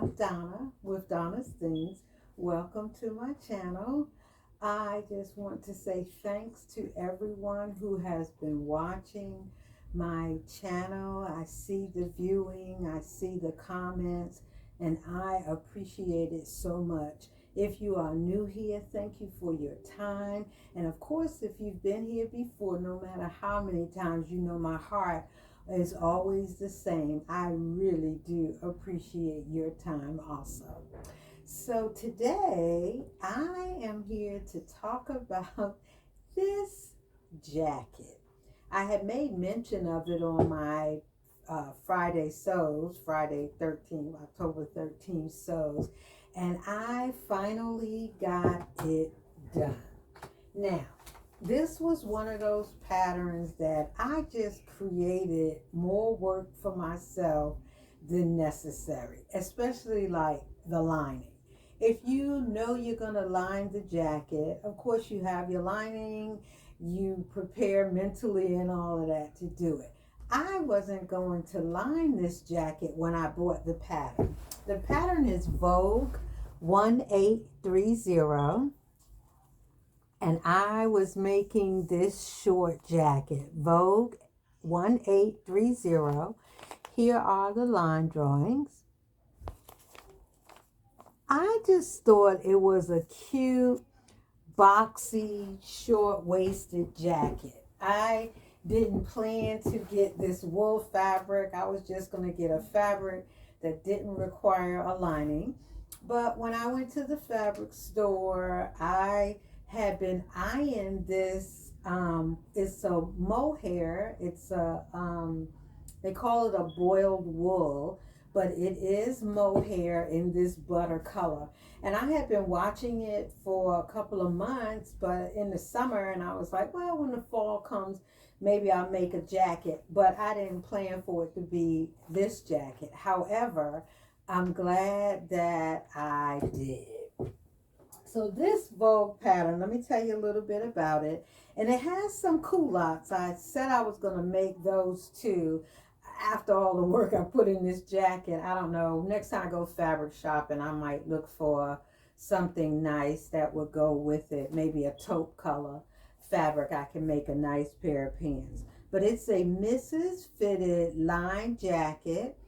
I'm Donna with Donna's Things. Welcome to my channel. I just want to say thanks to everyone who has been watching my channel. I see the viewing, I see the comments, and I appreciate it so much. If you are new here, thank you for your time. And of course, if you've been here before, no matter how many times, you know my heart is always the same. I really do appreciate your time also. So today I am here to talk about this jacket. I had made mention of it on my Friday sews, Friday 13th, October 13th sews, and I finally got it done. Now, this was one of those patterns that I just created more work for myself than necessary, especially like the lining. If you know you're going to line the jacket, of course you have your lining, you prepare mentally and all of that to do it. I wasn't going to line this jacket when I bought the pattern. The pattern is Vogue 1830, and I was making this short jacket, Vogue 1830. Here are the line drawings. I just thought it was a cute, boxy, short-waisted jacket. I didn't plan to get this wool fabric. I was just going to get a fabric that didn't require a lining. But when I went to the fabric store, I had been eyeing this. It's a mohair. It's a they call it a boiled wool, but it is mohair in this butter color. And I had been watching it for a couple of months, but in the summer, and I was like, well, when the fall comes, maybe I'll make a jacket. But I didn't plan for it to be this jacket. However, I'm glad that I did. So this Vogue pattern, let me tell you a little bit about it. And it has some culottes. I said I was going to make those too after all the work I put in this jacket. I don't know. Next time I go fabric shopping, I might look for something nice that would go with it. Maybe a taupe color fabric. I can make a nice pair of pants. But it's a Mrs. Fitted lined jacket.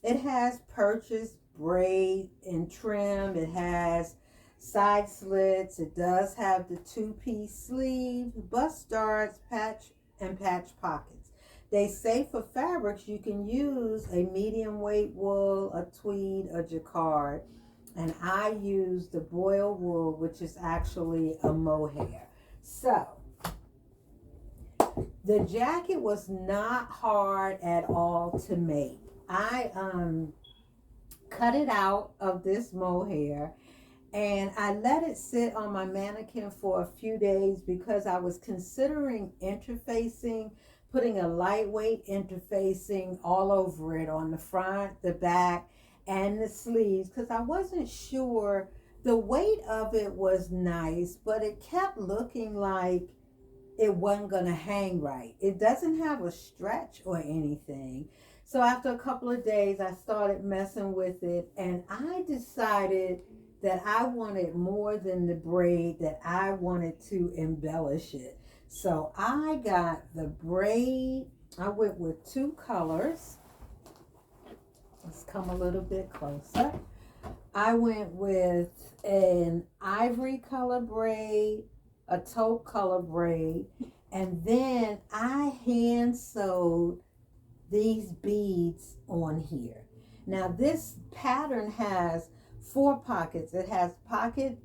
It has purchased braid and trim. It has side slits. It does have the two-piece sleeve, bust darts, patch pockets. They say for fabrics you can use a medium weight wool, a tweed, a jacquard, and I use the boiled wool, which is actually a mohair. So the jacket was not hard at all to make. I cut it out of this mohair and I let it sit on my mannequin for a few days because I was considering interfacing, putting a lightweight interfacing all over it on the front, the back, and the sleeves, because I wasn't sure. The weight of it was nice, but it kept looking like it wasn't going to hang right. It doesn't have a stretch or anything. So after a couple of days, I started messing with it, and I decided that I wanted more than the braid, that I wanted to embellish it. So I got the braid. I went with two colors. Let's come a little bit closer. I went with an ivory color braid, a taupe color braid, and then I hand sewed these beads on here. Now this pattern has 4 pockets. It has pockets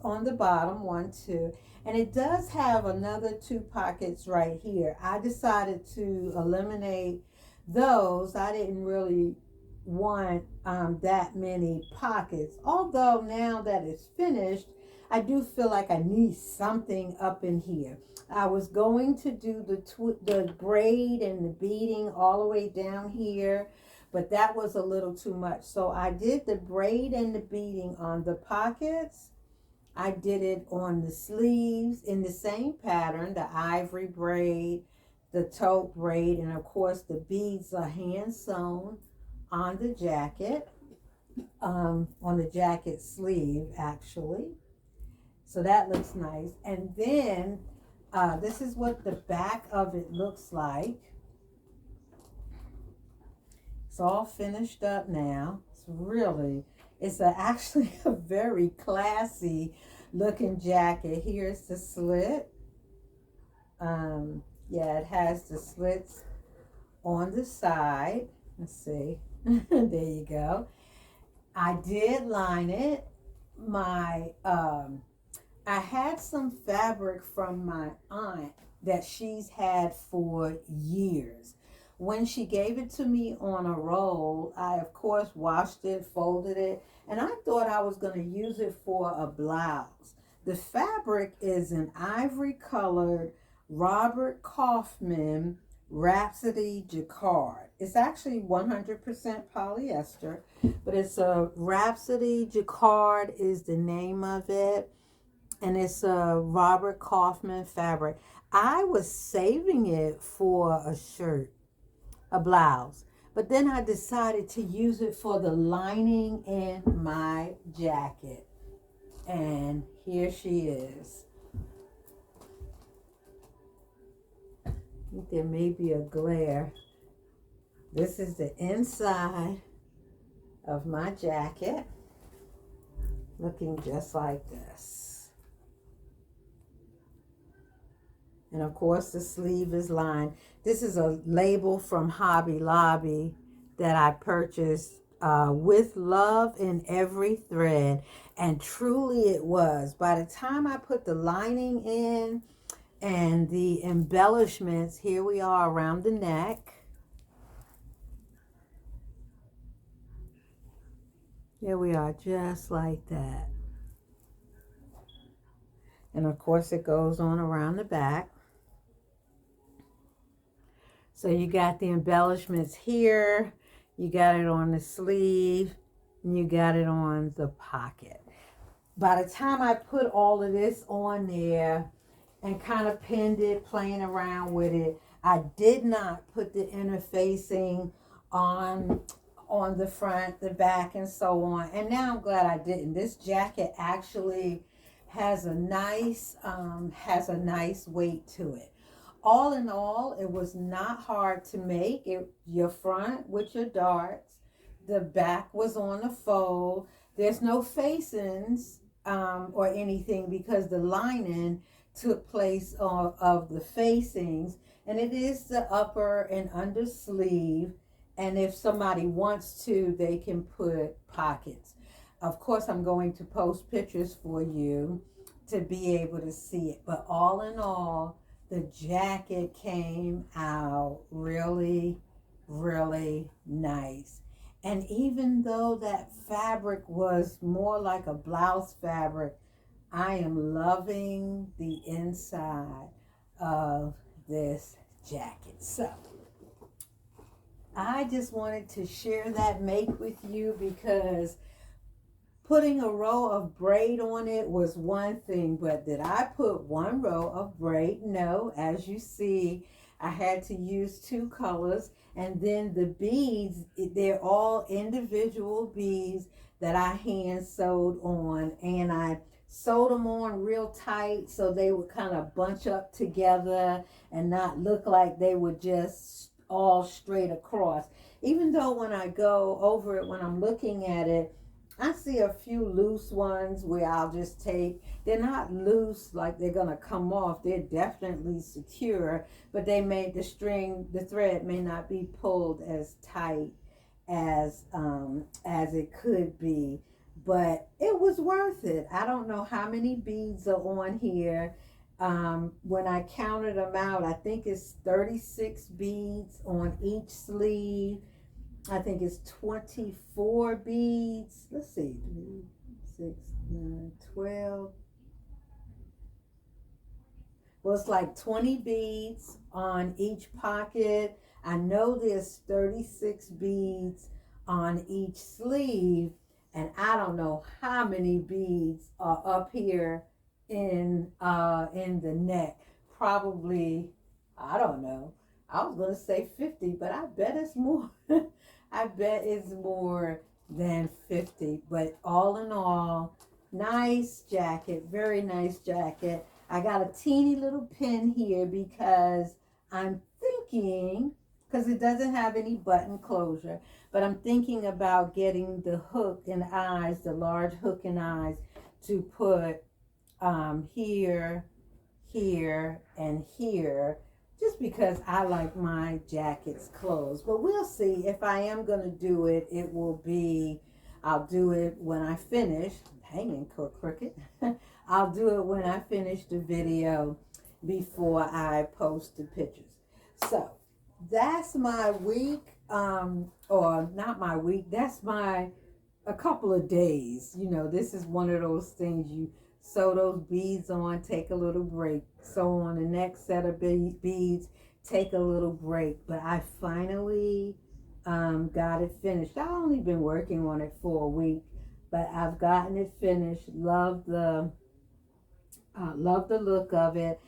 on the bottom, 1, 2, and it does have another 2 pockets right here. I decided to eliminate those. I didn't really want that many pockets, although now that it's finished, I do feel like I need something up in here. I was going to do the braid and the beading all the way down here, but that was a little too much. So I did the braid and the beading on the pockets. I did it on the sleeves in the same pattern, the ivory braid, the taupe braid, and of course the beads are hand sewn on the jacket. on the jacket sleeve actually. So that looks nice. And then this is what the back of it looks like. It's all finished up now. Actually a very classy looking jacket. Here's the slit. Yeah, it has the slits on the side. Let's see. There you go. I did line it. I had some fabric from my aunt that she's had for years. When she gave it to me on a roll, I of course washed it, folded it, and I thought I was going to use it for a blouse. The fabric is an ivory colored Robert Kaufman Rhapsody Jacquard. It's actually 100% polyester, but it's a Rhapsody Jacquard is the name of it, and it's a Robert Kaufman fabric. I was saving it for a shirt, a blouse, but then I decided to use it for the lining in my jacket, and here she is. I think there may be a glare. This is the inside of my jacket, looking just like this. And of course the sleeve is lined. This is a label from Hobby Lobby that I purchased with love in every thread. And truly it was. By the time I put the lining in and the embellishments, here we are around the neck. There we are, just like that. And of course it goes on around the back. So you got the embellishments here, you got it on the sleeve, and you got it on the pocket. By the time I put all of this on there and kind of pinned it, playing around with it, I did not put the interfacing on the front, the back, and so on. And now I'm glad I didn't. This jacket actually has a nice weight to it. All in all, it was not hard to make. Your front with your darts, the back was on the fold. There's no facings or anything because the lining took place of the facings, and it is the upper and under sleeve. And if somebody wants to, they can put pockets. Of course, I'm going to post pictures for you to be able to see it. But all in all, the jacket came out really, really nice. And even though that fabric was more like a blouse fabric, I am loving the inside of this jacket. So I just wanted to share that make with you because putting a row of braid on it was one thing, but did I put one row of braid? No. As you see, I had to use two colors, and then the beads, they're all individual beads that I hand sewed on, and I sewed them on real tight so they would kind of bunch up together and not look like they were just all straight across. Even though when I go over it, when I'm looking at it, I see a few loose ones where I'll just take, they're not loose like they're going to come off. They're definitely secure, but the thread may not be pulled as tight as it could be. But it was worth it. I don't know how many beads are on here. When I counted them out, I think it's 36 beads on each sleeve. I think it's 24 beads. Let's see, 3, 6, 9, 12. Well, it's like 20 beads on each pocket. I know there's 36 beads on each sleeve, and I don't know how many beads are up here in the neck. Probably, I don't know. I was going to say 50, but I bet it's more. I bet it's more than 50. But all in all, nice jacket, very nice jacket. I got a teeny little pin here because I'm thinking, because it doesn't have any button closure, but I'm thinking about getting the hook and eyes, the large hook and eyes, to put here, here, and here, just because I like my jackets closed. But we'll see. If I am going to do it, it will be, I'll do it when I finish. Hanging crooked. I'll do it when I finish the video before I post the pictures. So that's my week, or not my week, that's my a couple of days. You know, this is one of those things you sew those beads on, take a little break, sew on the next set of beads, take a little break. But I finally got it finished. I've only been working on it for a week, but I've gotten it finished. Love the look of it.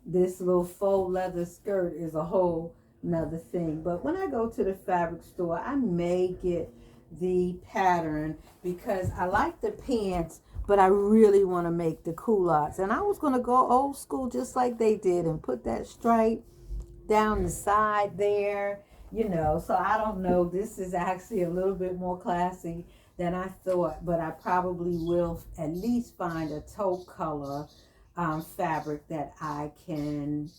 This little faux leather skirt is a whole another thing. But when I go to the fabric store, I may get the pattern because I like the pants, but I really want to make the culottes. And I was going to go old school just like they did and put that stripe down the side there, you know. So I don't know. This is actually a little bit more classy than I thought, but I probably will at least find a taupe color fabric that I can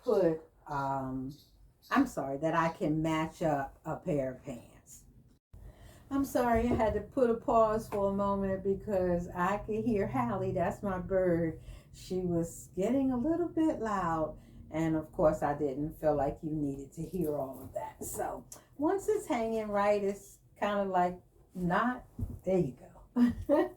put that I can match up a pair of pants. I'm sorry, I had to put a pause for a moment because I could hear Hallie, that's my bird. She was getting a little bit loud, and of course I didn't feel like you needed to hear all of that. So once it's hanging right, it's kind of like not, there you go.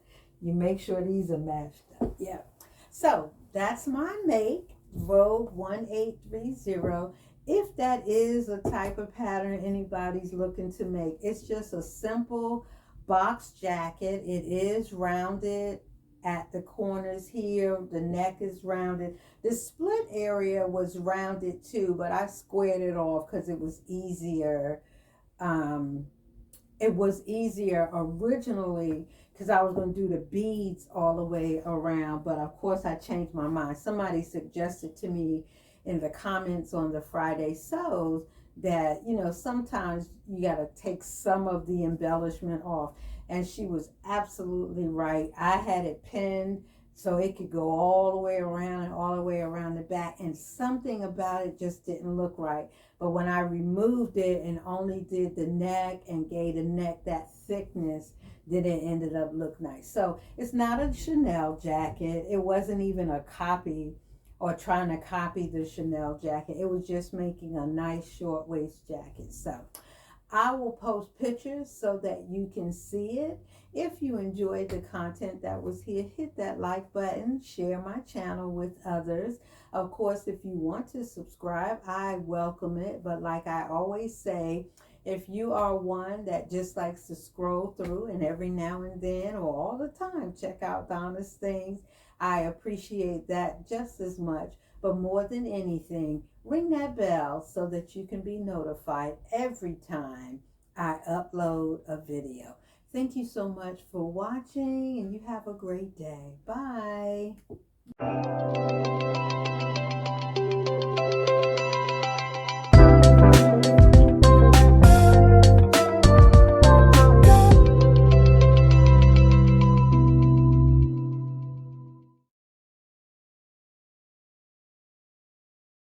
You make sure these are matched up. Yeah. So that's my make, Vogue 1830. If that is a type of pattern anybody's looking to make, it's just a simple box jacket. It is rounded at the corners here. The neck is rounded. The split area was rounded too, but I squared it off because it was easier. It was easier originally because I was going to do the beads all the way around, but of course I changed my mind. Somebody suggested to me in the comments on the Friday sews that, you know, sometimes you got to take some of the embellishment off, and she was absolutely right. I had it pinned so it could go all the way around and all the way around the back, and something about it just didn't look right. But when I removed it and only did the neck and gave the neck that thickness, then it ended up look nice. So it's not a Chanel jacket. It wasn't even a copy or trying to copy the Chanel jacket. It was just making a nice short waist jacket. So I will post pictures so that you can see it. If you enjoyed the content that was here, hit that like button, share my channel with others. Of course, if you want to subscribe, I welcome it. But like I always say, if you are one that just likes to scroll through and every now and then or all the time check out Donna's things, I appreciate that just as much. But more than anything, ring that bell so that you can be notified every time I upload a video. Thank you so much for watching, and you have a great day. Bye.